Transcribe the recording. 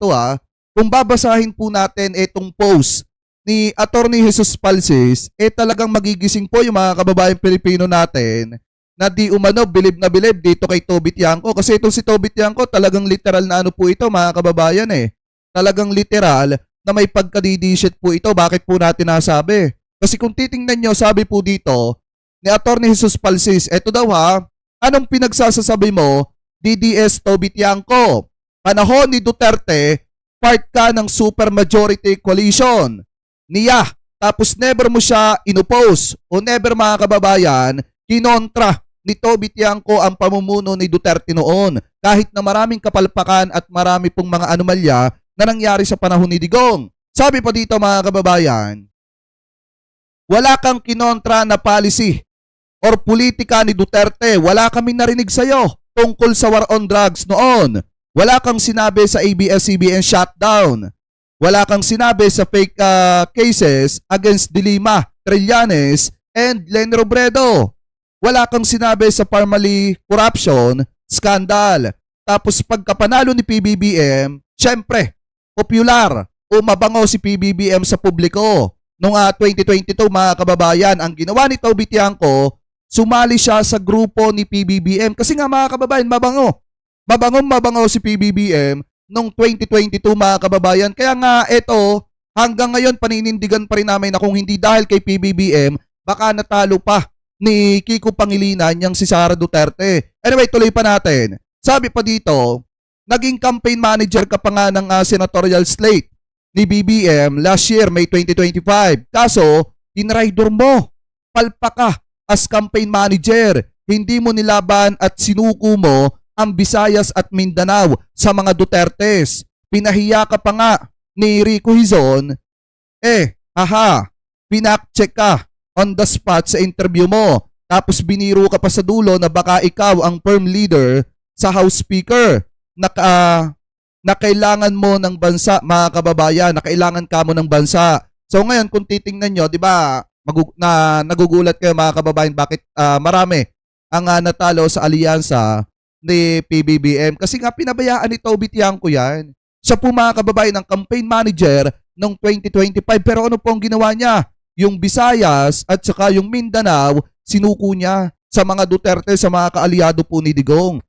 to kung babasahin po natin itong post ni Attorney Jesus Palsis, talagang magigising po yung mga kababayan Pilipino natin na di umano bilib na bilib dito kay Toby Tiangco. Kasi itong si Toby Tiangco talagang literal na ano po ito mga kababayan Talagang literal na may pagkadidisit po ito. Bakit po natin nasabi? Kasi kung titingnan nyo, sabi po dito ni Attorney Jesus Palsis, eto daw anong pinagsasasabi mo, DDS Toby Tiangco? Panahon ni Duterte, part ka ng supermajority coalition niya. Tapos never mo siya inopose o never mga kababayan, kinontra ni Toby Tiangco ang pamumuno ni Duterte noon. Kahit na maraming kapalpakan at marami pong mga anomalya na nangyari sa panahon ni Digong. Sabi pa dito mga kababayan, wala kang kinontra na policy or politika ni Duterte. Wala kami narinig sa'yo tungkol sa war on drugs noon. Wala kang sinabi sa ABS-CBN shutdown. Wala kang sinabi sa fake cases against Dilima, Trillanes, and Len Robredo. Wala kang sinabi sa Parmali corruption scandal. Tapos pagkapanalo ni PBBM, syempre, popular o mabango si PBBM sa publiko. Noong 2022 mga kababayan, ang ginawa ni Toby Tiangco, sumali siya sa grupo ni PBBM. Kasi nga mga kababayan, mabango. Mabango si PBBM noong 2022 mga kababayan. Kaya nga ito, hanggang ngayon paninindigan pa rin namin na kung hindi dahil kay PBBM, baka natalo pa ni Kiko Pangilinan yang si Sara Duterte. Anyway, tuloy pa natin. Sabi pa dito, naging campaign manager ka pa nga ng senatorial slate ni BBM last year, May 2025. Kaso, tinraidor mo. Palpa ka as campaign manager. Hindi mo nilaban at sinuko mo ang Visayas at Mindanao sa mga Dutertes. Pinahiya ka pa nga ni Rico Hizon. Pinak-check ka on the spot sa interview mo. Tapos biniro ka pa sa dulo na baka ikaw ang firm leader sa House Speaker na kailangan mo ng bansa, mga kababayan, na kailangan ka mo ng bansa. So ngayon, kung titingnan nyo, di ba, nagugulat kayo mga kababayan, bakit marami ang natalo sa alyansa ni PBBM? Kasi nga pinabayaan ni Toby Tiangco yan. Siya po mga kababayan ang campaign manager noong 2025. Pero ano po ang ginawa niya? Yung Visayas at saka yung Mindanao, sinuko niya sa mga Duterte, sa mga kaalyado po ni Digong.